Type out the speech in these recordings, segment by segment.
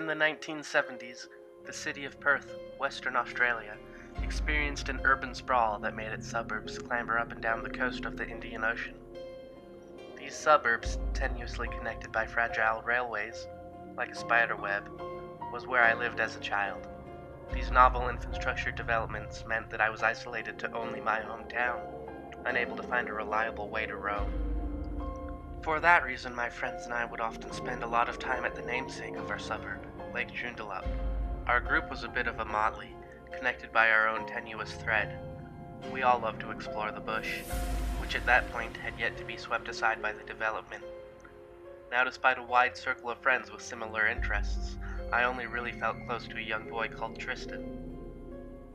In the 1970s, the city of Perth, Western Australia, experienced an urban sprawl that made its suburbs clamber up and down the coast of the Indian Ocean. These suburbs, tenuously connected by fragile railways, like a spider web, was where I lived as a child. These novel infrastructure developments meant that I was isolated to only my hometown, unable to find a reliable way to roam. For that reason, my friends and I would often spend a lot of time at the namesake of our suburb, Lake Joondalup. Our group was a bit of a motley, connected by our own tenuous thread. We all loved to explore the bush, which at that point had yet to be swept aside by the development. Now, despite a wide circle of friends with similar interests, I only really felt close to a young boy called Tristan.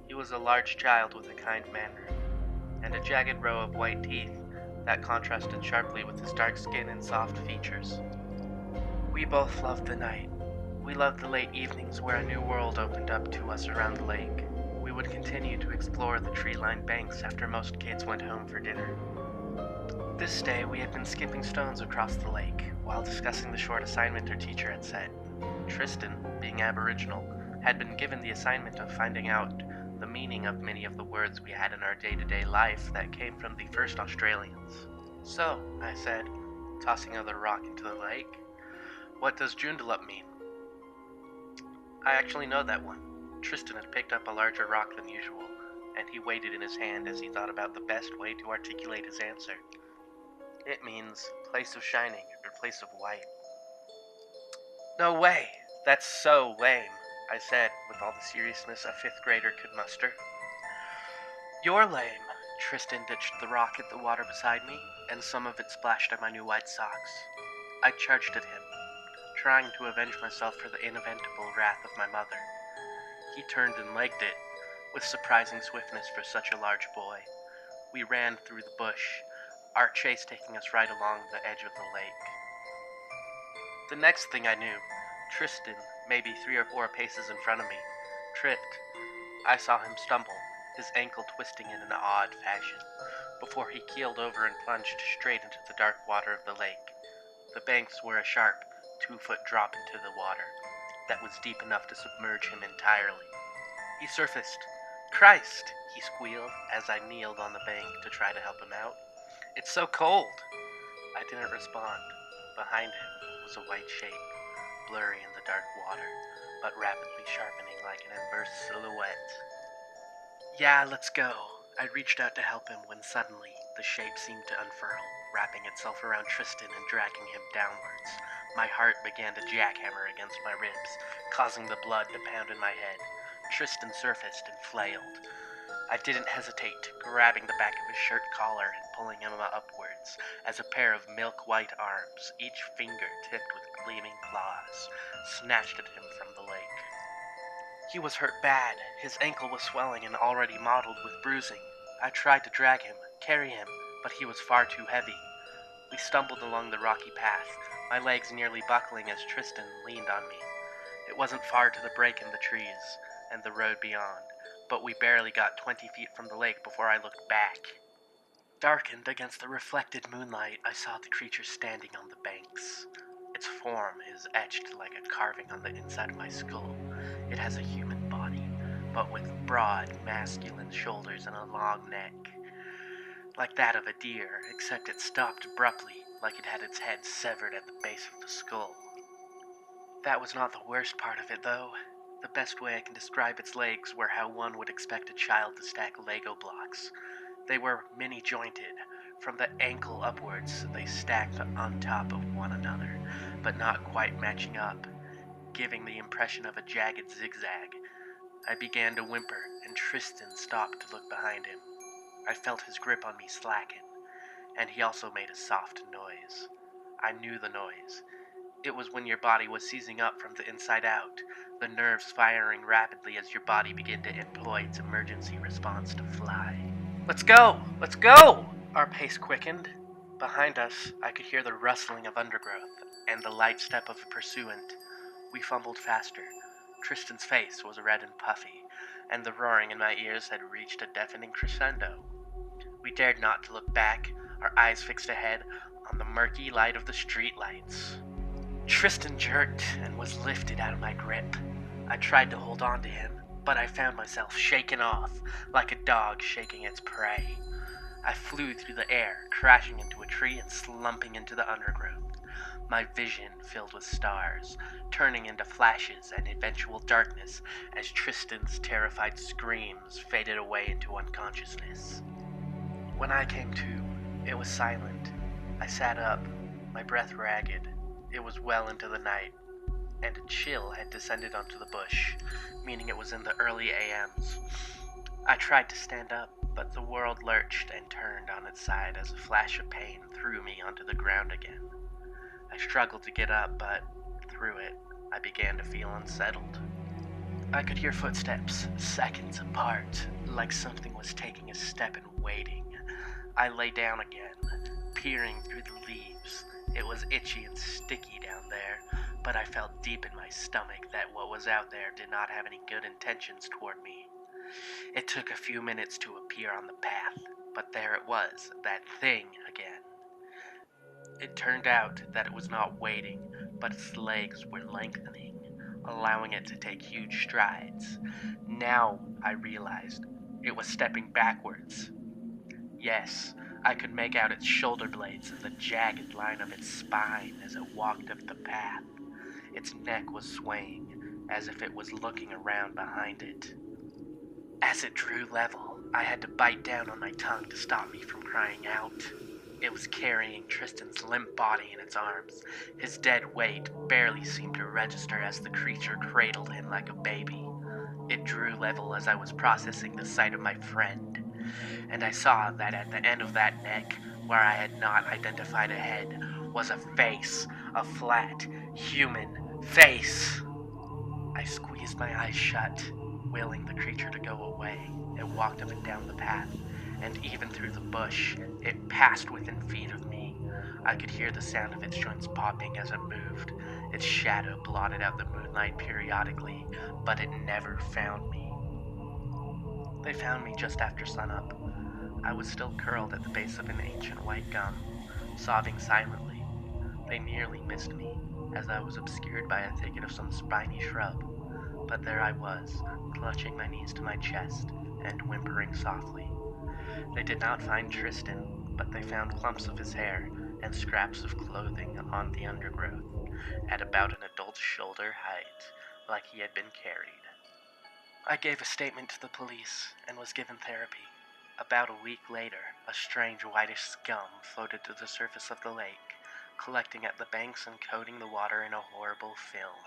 He was a large child with a kind manner, and a jagged row of white teeth that contrasted sharply with his dark skin and soft features. We both loved the night. We loved the late evenings where a new world opened up to us around the lake. We would continue to explore the tree-lined banks after most kids went home for dinner. This day, we had been skipping stones across the lake while discussing the short assignment our teacher had set. Tristan, being Aboriginal, had been given the assignment of finding out the meaning of many of the words we had in our day-to-day life that came from the first Australians. "So," I said, tossing another rock into the lake, "what does Joondalup mean?" "I actually know that one." Tristan had picked up a larger rock than usual, and he weighed it in his hand as he thought about the best way to articulate his answer. "It means place of shining, or place of white." "No way! That's so lame," I said, with all the seriousness a fifth grader could muster. "You're lame." Tristan ditched the rock at the water beside me, and some of it splashed on my new white socks. I charged at him, trying to avenge myself for the inevitable wrath of my mother. He turned and legged it, with surprising swiftness for such a large boy. We ran through the bush, our chase taking us right along the edge of the lake. The next thing I knew, Tristan, maybe 3 or 4 paces in front of me, tripped. I saw him stumble, his ankle twisting in an odd fashion, before he keeled over and plunged straight into the dark water of the lake. The banks were a sharp, 2-foot drop into the water that was deep enough to submerge him entirely. He surfaced. "Christ!" he squealed as I kneeled on the bank to try to help him out. "It's so cold!" I didn't respond. Behind him was a white shape, blurry in the dark water, but rapidly sharpening like an inverse silhouette. "Yeah, let's go." I reached out to help him when suddenly the shape seemed to unfurl, wrapping itself around Tristan and dragging him downwards. My heart began to jackhammer against my ribs, causing the blood to pound in my head. Tristan surfaced and flailed. I didn't hesitate, grabbing the back of his shirt collar and pulling him upwards, as a pair of milk-white arms, each finger tipped with gleaming claws, snatched at him from the lake. He was hurt bad. His ankle was swelling and already mottled with bruising. I tried to drag him, carry him, but he was far too heavy. We stumbled along the rocky path, my legs nearly buckling as Tristan leaned on me. It wasn't far to the break in the trees and the road beyond, but we barely got 20 feet from the lake before I looked back. Darkened against the reflected moonlight, I saw the creature standing on the banks. Its form is etched like a carving on the inside of my skull. It has a human body, but with broad, masculine shoulders and a long neck, like that of a deer, except it stopped abruptly, like it had its head severed at the base of the skull. That was not the worst part of it, though. The best way I can describe its legs were how one would expect a child to stack Lego blocks. They were many-jointed. From the ankle upwards, they stacked on top of one another, but not quite matching up, giving the impression of a jagged zigzag. I began to whimper, and Tristan stopped to look behind him. I felt his grip on me slacken, and he also made a soft noise. I knew the noise. It was when your body was seizing up from the inside out, the nerves firing rapidly as your body began to employ its emergency response to fly. "Let's go! Let's go!" Our pace quickened. Behind us, I could hear the rustling of undergrowth and the light step of a pursuant. We fumbled faster. Tristan's face was red and puffy, and the roaring in my ears had reached a deafening crescendo. We dared not to look back, our eyes fixed ahead on the murky light of the streetlights. Tristan jerked and was lifted out of my grip. I tried to hold on to him, but I found myself shaken off like a dog shaking its prey. I flew through the air, crashing into a tree and slumping into the undergrowth. My vision filled with stars, turning into flashes and eventual darkness as Tristan's terrified screams faded away into unconsciousness. When I came to, it was silent. I sat up, my breath ragged. It was well into the night, and a chill had descended onto the bush, meaning it was in the early AMs. I tried to stand up, but the world lurched and turned on its side as a flash of pain threw me onto the ground again. I struggled to get up, but through it, I began to feel unsettled. I could hear footsteps, seconds apart, like something was taking a step and waiting. I lay down again, peering through the leaves. It was itchy and sticky down there, but I felt deep in my stomach that what was out there did not have any good intentions toward me. It took a few minutes to appear on the path, but there it was, that thing again. It turned out that it was not waiting, but its legs were lengthening, allowing it to take huge strides. Now I realized it was stepping backwards. Yes, I could make out its shoulder blades and the jagged line of its spine as it walked up the path. Its neck was swaying, as if it was looking around behind it. As it drew level, I had to bite down on my tongue to stop me from crying out. It was carrying Tristan's limp body in its arms. His dead weight barely seemed to register as the creature cradled him like a baby. It drew level as I was processing the sight of my friend, and I saw that at the end of that neck, where I had not identified a head, was a face, a flat, human face. I squeezed my eyes shut, willing the creature to go away. It walked up and down the path, and even through the bush, it passed within feet of me. I could hear the sound of its joints popping as it moved. Its shadow blotted out the moonlight periodically, but it never found me. They found me just after sunup. I was still curled at the base of an ancient white gum, sobbing silently. They nearly missed me, as I was obscured by a thicket of some spiny shrub. But there I was, clutching my knees to my chest and whimpering softly. They did not find Tristan, but they found clumps of his hair and scraps of clothing on the undergrowth, at about an adult's shoulder height, like he had been carried. I gave a statement to the police and was given therapy. About a week later, a strange whitish scum floated to the surface of the lake, collecting at the banks and coating the water in a horrible film.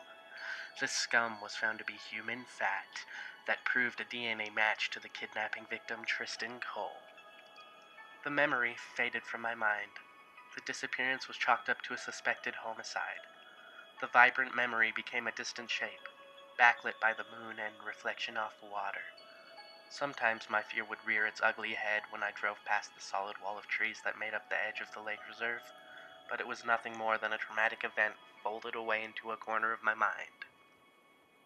This scum was found to be human fat that proved a DNA match to the kidnapping victim Tristan Cole. The memory faded from my mind. The disappearance was chalked up to a suspected homicide. The vibrant memory became a distant shape, backlit by the moon and reflection off the water. Sometimes my fear would rear its ugly head when I drove past the solid wall of trees that made up the edge of the lake reserve, but it was nothing more than a traumatic event folded away into a corner of my mind.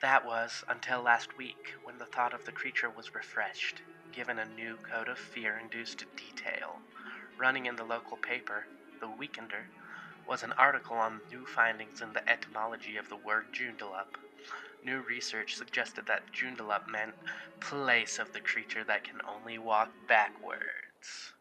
That was until last week, when the thought of the creature was refreshed, given a new coat of fear-induced detail. Running in the local paper, The Weekender, was an article on new findings in the etymology of the word Joondalup. New research suggested that Joondalup meant place of the creature that can only walk backwards.